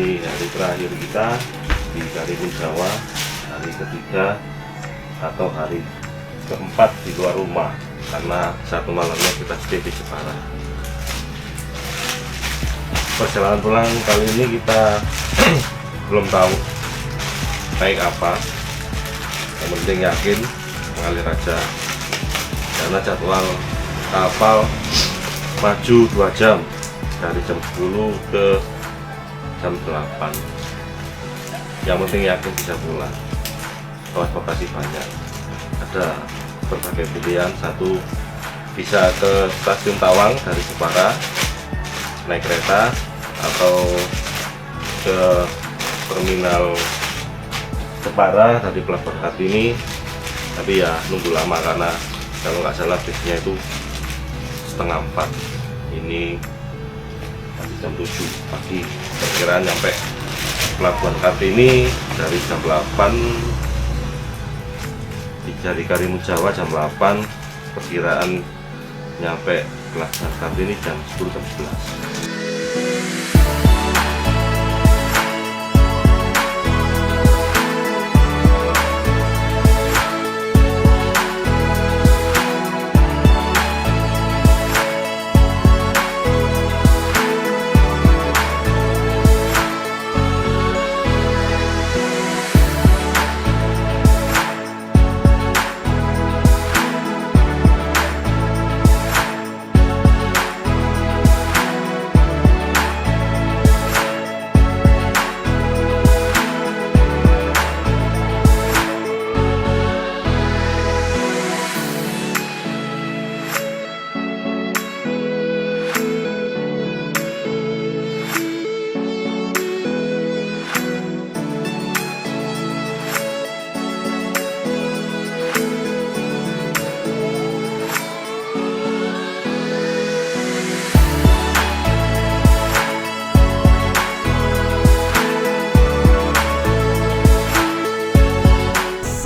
ini hari terakhir kita di Karimun Jawa, hari ketiga atau hari keempat di luar rumah, karena satu malamnya kita stay di Jepara. Perjalanan pulang kali ini kita belum tahu naik apa, yang penting yakin mengalir aja, karena jadwal kapal maju 2 jam dari jam 10 ke jam 8. Yang penting yakin bisa pulang. Transportasi banyak, ada berbagai pilihan. Satu, bisa ke stasiun Tawang dari Jepara naik kereta, atau ke terminal Jepara dari Pelabuhan Kartini, tapi ya nunggu lama karena kalau nggak salah bisnya itu 3:30. Ini masih jam 7 pagi, perkiraan nyampe Pelabuhan Kartini dari jam 8, dari Karimun Jawa jam 8, perkiraan nyampe Pelabuhan Kartini jam 10 jam 11.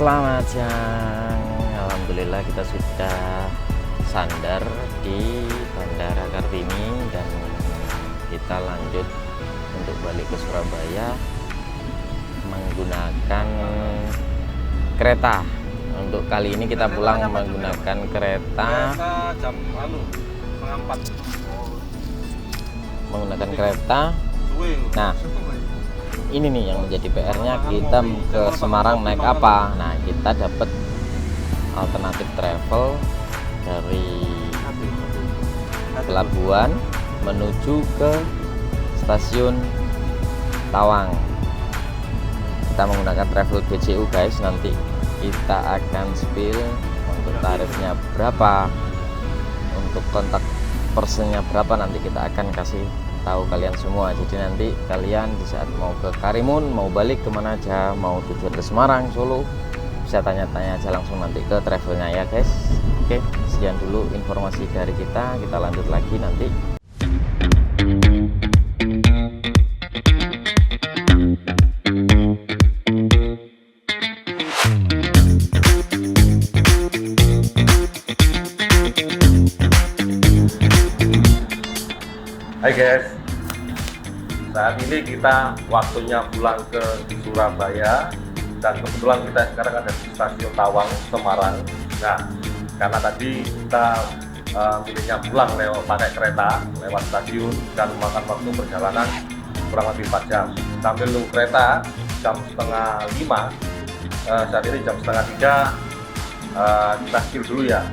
Selamat siang, alhamdulillah kita sudah sandar di Bandara Kartini dan kita lanjut untuk balik ke Surabaya menggunakan kereta. Untuk kali ini kita pulang menggunakan kereta Jam 3:30. menggunakan kereta. Nah, ini nih yang menjadi PR-nya, kita ke Semarang naik apa. Nah, kita dapat alternatif travel dari pelabuhan menuju ke stasiun Tawang. Kita menggunakan travel BCU guys, nanti kita akan spill untuk tarifnya berapa, untuk kontak personnya berapa, nanti kita akan kasih tahu kalian semua. Jadi nanti kalian di saat mau ke Karimun, mau balik kemana aja, mau tujuan ke Semarang, Solo, bisa tanya-tanya aja langsung nanti ke travelnya ya guys. Oke, sekian dulu informasi dari kita lanjut lagi nanti. Hai guys, saat ini kita waktunya pulang ke Surabaya, dan kebetulan kita sekarang ada di stasiun Tawang, Semarang. Nah, karena tadi kita pilihnya pulang lewat pakai kereta lewat stasiun dan memakan waktu perjalanan kurang lebih 4 jam. Sambil nunggu kereta jam 4:30, saat ini jam 2:30, kita skill dulu ya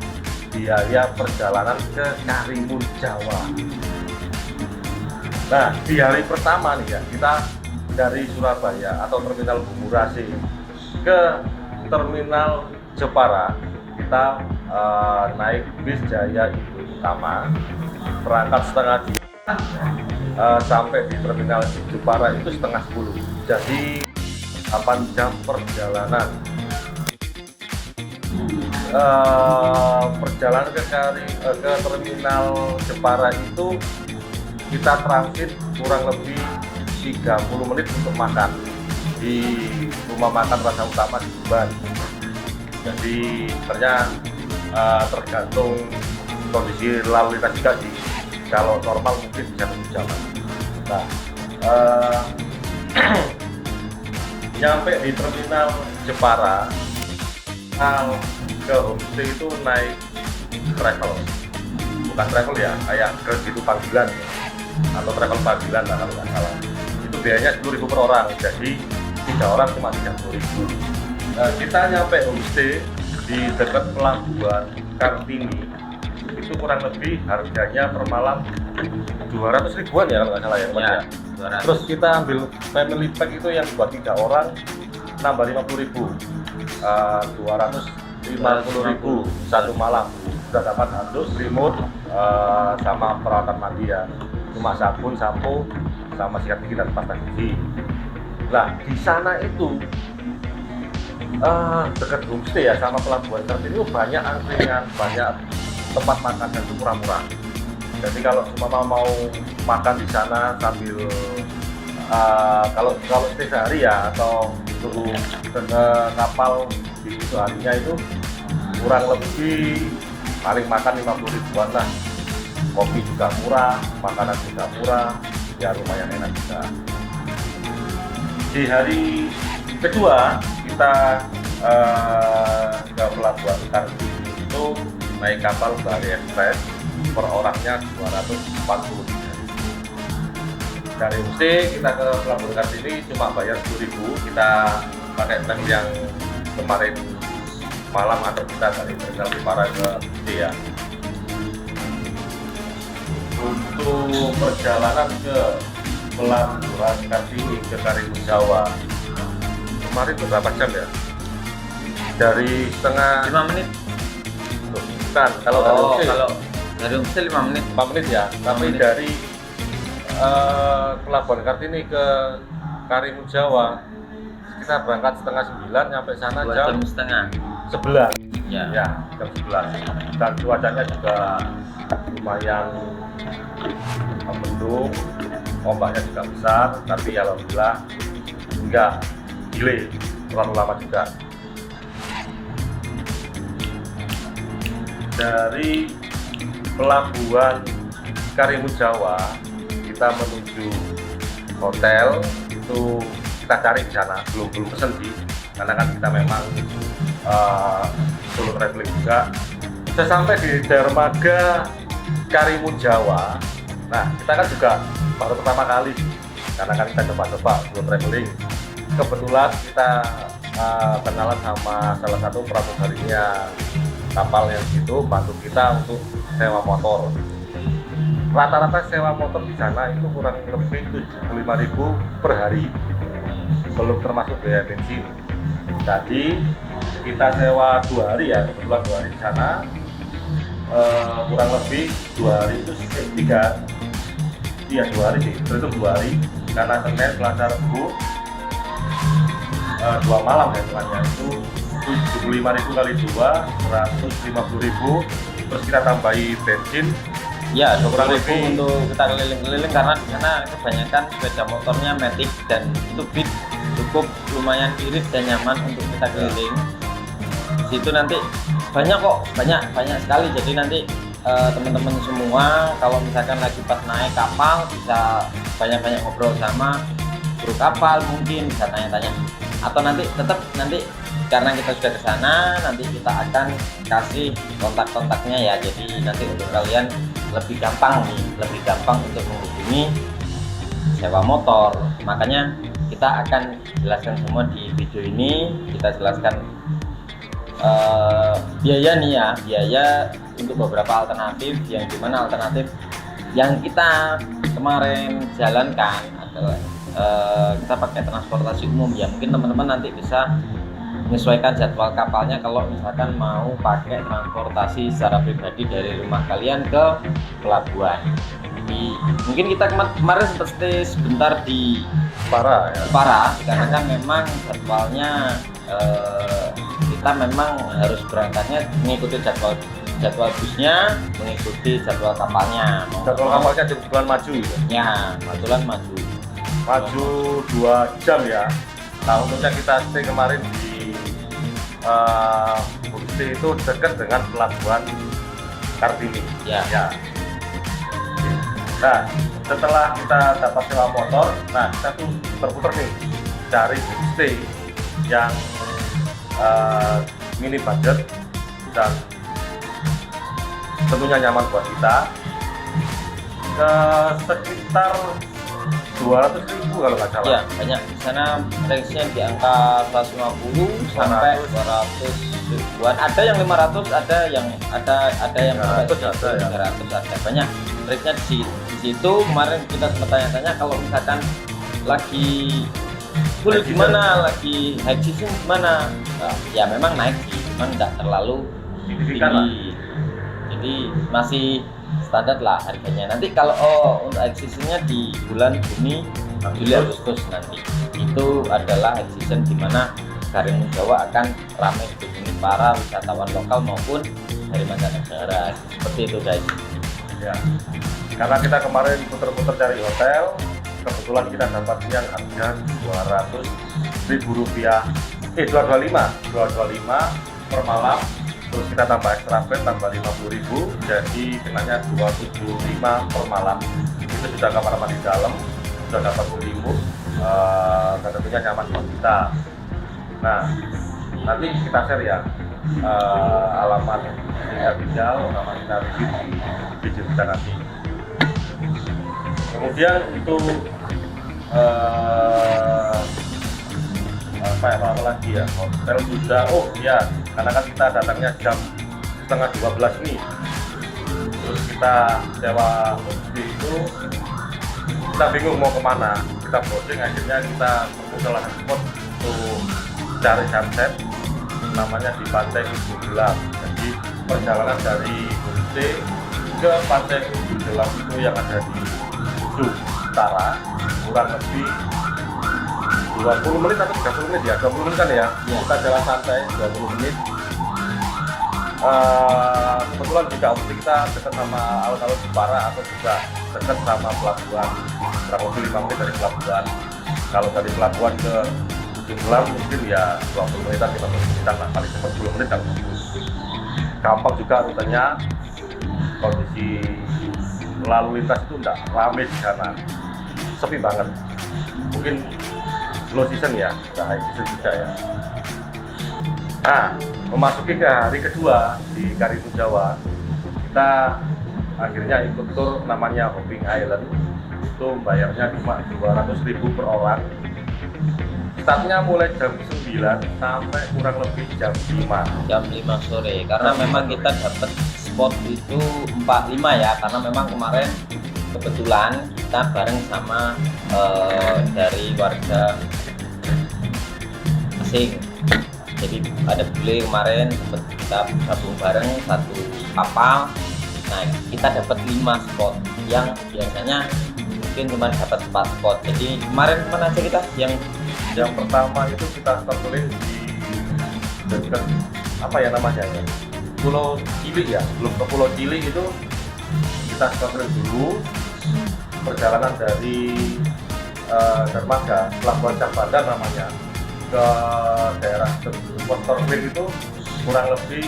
biaya perjalanan ke Karimun Jawa. Nah, di hari pertama nih ya, kita dari Surabaya atau terminal Bumurasi ke terminal Jepara, kita naik bis Jaya Indo Utama, berangkat 9:30, sampai di terminal Jepara itu 9:30. Jadi 8 jam perjalanan. Perjalanan ke terminal Jepara itu kita transit kurang lebih 30 menit untuk makan di rumah makan Rasa Utama di Tuban. Jadi sebenarnya tergantung kondisi lalu lintas juga sih. Kalau normal mungkin bisa 1 jam. Nah, nyampe di terminal Jepara, ke homestay itu naik travel, bukan travel ya, kayak Grab itu panggilan atau travel panggilan lah kalau nggak salah. Itu biayanya 10.000 per orang, jadi 3 orang cuma 30.000. Nah, kita nyampe homestay di dekat pelabuhan Kartini, itu kurang lebih harganya per malam 200 ribuan ya kalau nggak salah ya, Ya, 200. Terus kita ambil family pack itu yang buat 3 orang nambah 50.000, 250.000 satu malam. Sudah dapat handuk, remote, sama peralatan mandi ya, cuma sabun, sampo, sama sikat gigi dan pasta gigi. Nah di sana itu dekat homestay ya sama pelabuhan Kartini itu banyak angkringan, banyak tempat makan dan itu murah-murah. Jadi kalau cuma mau makan di sana sambil kalau stay sehari ya atau suruh ke kapal di itu harinya itu kurang lebih paling makan 50 ribuan lah. Kopi juga murah, makanan juga murah, ya lumayan enak juga. Di hari kedua kita ke pelabuhan Kartini itu naik kapal Bali Express, per orangnya 240. Dari homestay kita ke pelabuhan Kartini cuma bayar 10.000, kita pakai tem yang kemarin malam atau kita dari terminal Jepara ke homestay ya. Untuk perjalanan ke pelabuhan Kartini ke Karimun Jawa kemarin berapa jam ya? Dari setengah 5 menit. Bukan, kalau dari homestay Kalau dari homestay 5 menit. 4 menit ya, tapi menit. dari pelabuhan Kartini ke Karimun Jawa kita berangkat setengah 9, nyampe sana 2 jam jam setengah. 11 Ya. ya, jam 11, dan cuacanya juga lumayan mendung, ombaknya juga besar, tapi alhamdulillah enggak delay terlalu lama juga. Dari pelabuhan Karimun Jawa kita menuju hotel itu kita cari di sana, belum pesen sih, karena kan kita memang solo traveling juga. Sesampai di dermaga Karimun Jawa, nah kita kan juga baru pertama kali, karena kan kita coba-coba solo traveling. Kebetulan kita kenalan sama salah satu pramugarinya kapal yang itu, bantu kita untuk sewa motor. Rata-rata sewa motor di sana itu kurang lebih 75.000 per hari, belum termasuk biaya bensin. Jadi kita sewa 2 hari ya, kebetulan 2 hari di sana, kurang lebih 2 hari itu 2 hari sih, itu 2 hari, karena Senin, Selasa, Rabu, 2 malam ya semuanya, itu 75.000 kali 2, 150.000, terus kita tambahi bensin. Ya, Kurang 20.000 lebih. untuk kita keliling-keliling, karena di sana kebanyakan sepeda motornya Matic dan itu fit, cukup lumayan irit dan nyaman untuk kita keliling. Di situ nanti banyak kok, banyak sekali. Jadi nanti teman-teman semua kalau misalkan lagi pas naik kapal bisa banyak-banyak ngobrol sama kru kapal, mungkin bisa tanya-tanya, atau nanti tetap nanti karena kita sudah ke sana, nanti kita akan kasih kontak-kontaknya ya. Jadi nanti untuk kalian lebih gampang untuk menghubungi sewa motor. Makanya kita akan jelaskan semua di video ini. Kita jelaskan biaya nih ya, biaya untuk beberapa alternatif, yang dimana alternatif yang kita kemarin jalankan adalah kita pakai transportasi umum ya. Mungkin teman-teman nanti bisa menyesuaikan jadwal kapalnya kalau misalkan mau pakai transportasi secara pribadi dari rumah kalian ke pelabuhan. Jadi mungkin kita kemarin seperti sebentar di Parah ya. Jepara, karena kan memang jadwalnya kita memang harus berangkatnya mengikuti jadwal busnya, mengikuti jadwal kapalnya. Jadwal kapalnya di bulan maju Ya, kebetulan maju 2 jam ya. Nah untungnya kita stay kemarin di homestay itu dekat dengan pelabuhan Kartini. Ya. Nah setelah kita dapat sewa motor, nah kita tuh puter-puter nih cari homestay yang mini budget dan tentunya nyaman buat kita, ke sekitar 200.000 kalau nggak salah. Ya, banyak di sana range-nya di angka 150 sampai 200 ribuan. Ada yang 500, ada yang sampai 300 ada ya. 300 ada. Banyak range-nya di situ. Kemarin kita sempat tanya-tanya kalau misalkan lagi sulit gimana, lagi high season gimana. Nah, ya memang naik sih, cuman nggak terlalu Signifikan lah. tinggi. Jadi masih standar lah harganya. Nanti kalau untuk high seasonnya di bulan Juni, Juli, Agustus nanti itu adalah high season di mana Karimun Jawa akan ramai dikunjungi para wisatawan lokal maupun dari mancanegara. Seperti itu guys. Ya, karena kita kemarin putar-putar cari hotel, kebetulan kita dapat yang harga Rp200.000, 225 per malam. Terus kita tambah extra bed tambah 50.000, jadi kenanya 275 per malam. Itu sudah kamar mandi dalam, sudah dapat selimut, dan tentunya nyaman buat kita. Nah, nanti kita share ya alamat tinggal, nama kita review di video kita nanti. Kemudian itu apa lagi ya, hotel sudah, oh ya, karena kan kita datangnya jam setengah 12 nih, terus kita sewa homestay itu, kita bingung mau kemana, kita browsing, akhirnya kita ketemu salah satu spot untuk cari sunset, namanya di Pantai Ujung Gelam. Jadi perjalanan dari homestay ke Pantai Ujung Gelam itu yang ada di ujung utara, kurang lebih 20 menit atau 30 menit ya, 20 menit kan ya, kita jalan santai 20 menit. Kebetulan juga waktu kita dekat sama alun-alun Jepara atau juga dekat sama pelabuhan, kurang lebih 5 menit dari pelabuhan. Kalau dari pelabuhan ke Ujung Gelam mungkin ya 20 menitan, 15 menitan lah, paling cepat 10 menit kalau bagus. Gampang juga rutenya, kondisi lalu lintas itu enggak rame di sana, sepi banget. Mungkin low season ya, nggak high season juga ya. Nah, memasuki ke hari kedua di Karimun Jawa, kita akhirnya ikut tur namanya Hopping Island. Itu bayarnya cuma 200.000 per orang. Startnya mulai jam 9 sampai kurang lebih jam 5. Jam 5 sore, karena memang kita dapat spot itu 45 ya, karena memang kemarin kebetulan kita bareng sama dari warga asing. Jadi ada bule kemarin sempat kita gabung bareng satu kapal. Nah, kita dapat 5 spot yang biasanya mungkin cuma dapat 4 spot. Jadi kemarin mana aja kita Yang pertama itu kita snorkeling di dekat apa ya namanya ya, Pulau Cili ya, belum ke Pulau Cili itu kita snorkeling dulu. Perjalanan dari dermaga Pelabuhan Cakbanda namanya ke daerah spot snorkeling itu kurang lebih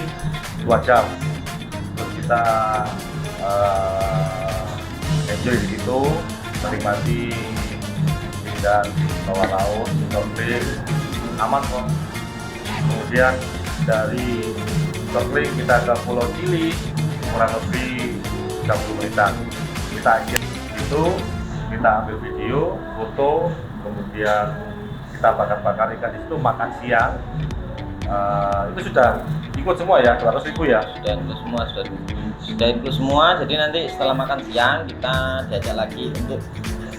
2 jam. Terus kita enjoy di situ, menikmati dan bawah laut, snorkeling, aman kok. Kemudian dari snorkeling kita ke Pulau Cili kurang lebih 30 menitan. Kita akhir itu, kita ambil video, foto, kemudian kita bakar-bakar ikan di situ, makan siang. Itu sudah ikut semua ya, 200.000 ya. sudah ikut semua. Jadi nanti setelah makan siang kita diajak lagi untuk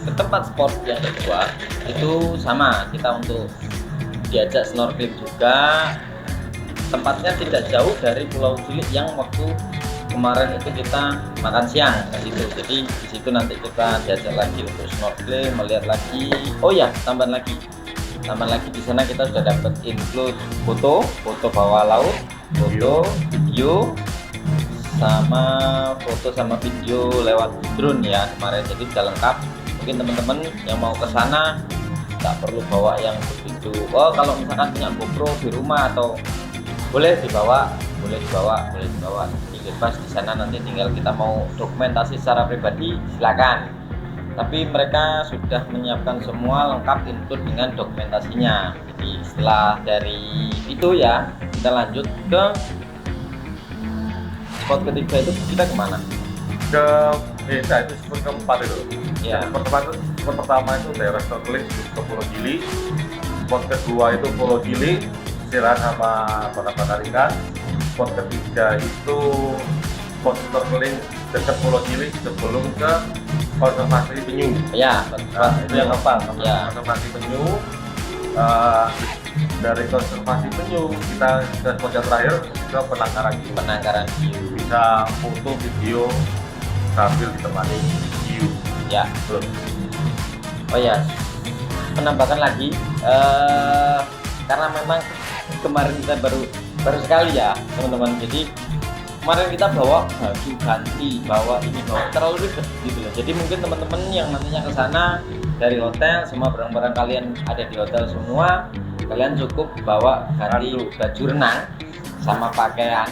ke tempat spot yang kedua. Itu sama, kita untuk diajak snorkeling juga. Tempatnya tidak jauh dari Pulau Cili yang waktu kemarin itu kita makan siang di situ. Jadi di situ nanti kita diajak lagi untuk snorkeling, melihat lagi. Oh ya, tambahan lagi di sana kita sudah dapat include foto bawah laut, foto, video, sama video lewat drone ya kemarin. Jadi sudah lengkap. Mungkin teman-teman yang mau ke sana tak perlu bawa yang begitu. Oh, kalau misalkan punya GoPro di rumah atau boleh dibawa. Jadi bebas di sana, nanti tinggal kita mau dokumentasi secara pribadi silakan. tapi mereka sudah menyiapkan semua lengkap input dengan dokumentasinya. Jadi setelah dari itu ya, kita lanjut ke spot ketiga. Itu kita kemana? Itu spot keempat itu. Ya. Spot pertama itu daerah Terkeling ke Pulau Gili. Spot kedua itu Pulau Gili, istirahat sama bakar-bakar ikan. Spot ketiga itu spot Terkeling dekat Pulau Gili sebelum ke konservasi penyu. Ya, Itu yang keempat, ya. konservasi penyu. Dari konservasi penyu kita ke spot yang terakhir ke penangkaran hiu. Penangkaran hiu. Bisa foto video sambil ditemani hiu. Ya. Belum. Oh ya, menambahkan lagi karena memang kemarin kita baru sekali ya teman-teman. Jadi kemarin kita bawa baju ganti, bawa terlalu ribet gitu loh. Jadi mungkin teman-teman yang nantinya ke sana dari hotel, semua barang-barang kalian ada di hotel semua, kalian cukup bawa ganti baju renang sama pakaian,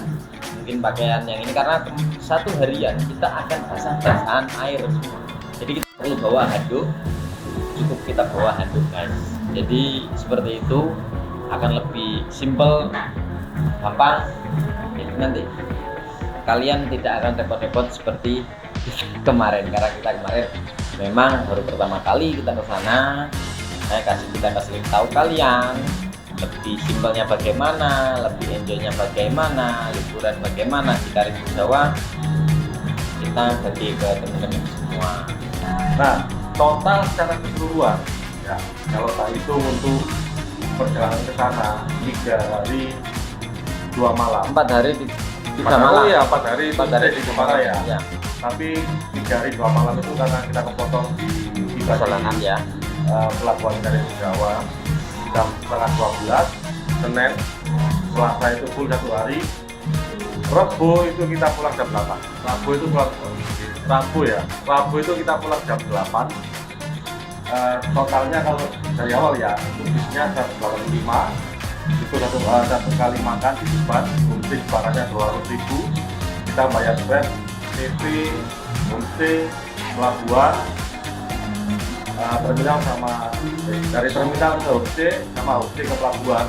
mungkin pakaian yang ini karena satu harian kita akan basah-basahan air semua. Jadi kita perlu bawa handuk, cukup kita bawa handuk guys. Jadi seperti itu akan lebih simple, gampang. Jadi nanti kalian tidak akan repot-repot seperti kemarin, karena kita kemarin memang baru pertama kali kita ke sana. Kita kasih tahu kalian lebih simpelnya bagaimana, lebih enjoynya bagaimana, liburan bagaimana di Karimun Jawa. Kita bagi ke teman-teman semua. Nah, total secara keseluruhan ya, kalau tak hitung untuk perjalanan ke sana 3 hari 2 malam. 4 hari 3 malam. Oh iya, 4 hari 4 hari di Jepara ya. Ya. Tapi 3 hari 2 malam itu karena kita kepotong di Perjalanan ya. Pelabuhan Karimun Jawa jam setengah 12, Senin, Selasa itu full 1 hari, Rabu itu kita pulang jam 8. Rabu itu kita pulang jam 8. Totalnya kalau dari awal ya, bisnya 185, itu satu kali makan di Tuban, homestay barangnya 200.000, kita bayar bed, TV, homestay, pelabuhan, terminal sama dari terminal ke homestay sama homestay ke pelabuhan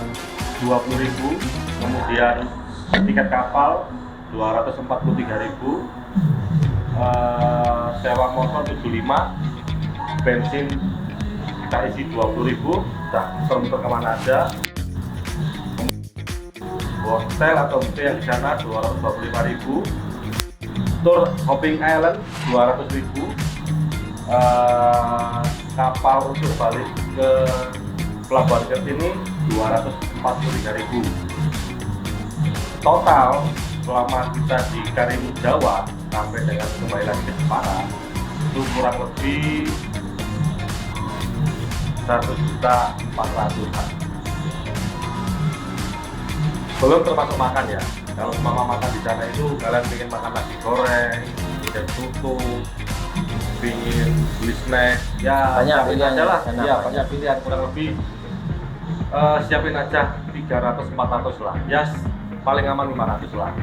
20.000, kemudian tiket kapal 243.000, sewa motor 75, bensin kita isi 20.000, muter kemana aja. Hotel atau homestay yang di sana 225.000, tour hopping island 200.000, kapal untuk balik ke pelabuhan Kartini 243.000. Total selama kita di Karimun Jawa sampai dengan kembali lagi ke Jepara itu kurang lebih 1.400.000-an. Belum termasuk makan ya. Kalau mama makan di sana itu kalian ingin makan nasi goreng, dan soto, ingin beli snack, ya banyak pilihan aja lah. ya, Ya, banyak pilihan, kurang lebih siapin aja 300-400 lah. Ya paling aman 500 lah.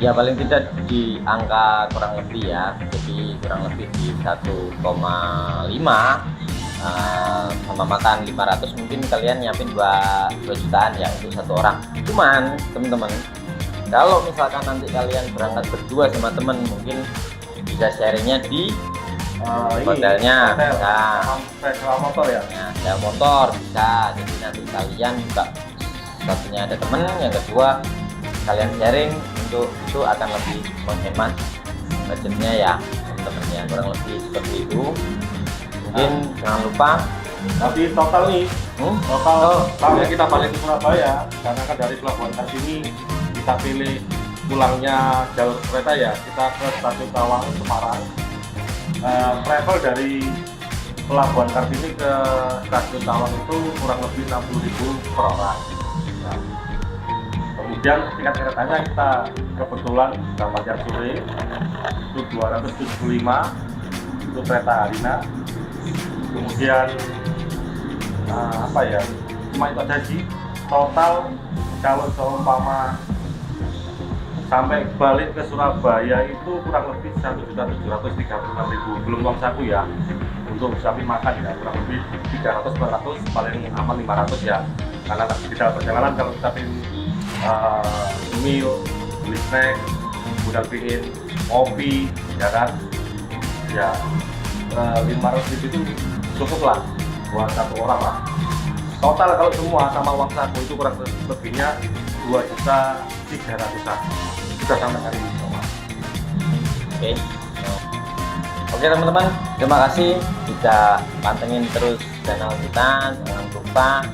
Ya paling tidak di angka kurang lebih ya. Jadi kurang lebih di 1,5 sama makan 500, mungkin kalian nyiapin 2 jutaan ya untuk satu orang. Cuman teman-teman, kalau misalkan nanti kalian berangkat berdua sama temen, mungkin bisa sharingnya di hotelnya. Nah, sewa motor ya. Sewa motor bisa. Jadi nanti kalian juga satunya ada temen, yang kedua kalian sharing, untuk itu akan lebih menghemat budgetnya ya teman-teman, kurang lebih seperti itu. Mungkin jangan lupa, Tapi total nih, total sampai kita balik ke Surabaya, karena kan dari pelabuhan Kartini kita pilih pulangnya jalur kereta ya, kita ke stasiun Tawang Semarang. Travel dari pelabuhan Kartini ke stasiun Tawang itu kurang lebih 60.000 per orang. Nah, kemudian tiket keretanya kita kebetulan sama jam sore itu 275 itu kereta Harina. Kemudian apa ya, cuma itu aja sih. Total kalau seumpama sampai balik ke Surabaya itu kurang lebih 1.736.000, belum uang saku ya, untuk siapin makan ya, kurang lebih 300-400, paling aman 500 ya, karena kita perjalanan kalau kita pingin meal, beli snack, udah pingin kopi ya kan, ya 500.000 itu cukup lah buat satu orang lah. Total kalau semua sama uang saku itu kurang lebihnya 2.300.000 sudah sampai hari ini semua. Oke. Oke teman-teman, terima kasih sudah pantengin terus channel kita. Jangan lupa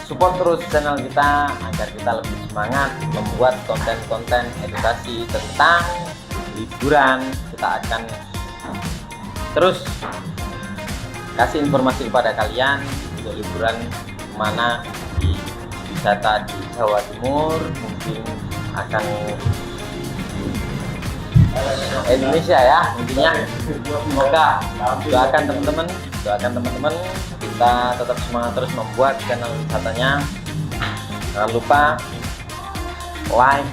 support terus channel kita agar kita lebih semangat membuat konten-konten edukasi tentang liburan. Kita akan terus kasih informasi kepada kalian untuk liburan kemana di wisata di Jawa Timur, mungkin akan Indonesia ya intinya. Semoga doakan teman-teman kita tetap semangat terus membuat channel wisatanya. Jangan lupa like,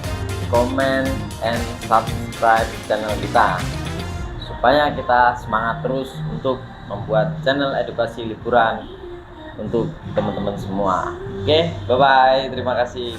comment, and subscribe channel kita supaya kita semangat terus untuk membuat channel edukasi liburan untuk teman-teman semua. Oke, bye bye, terima kasih.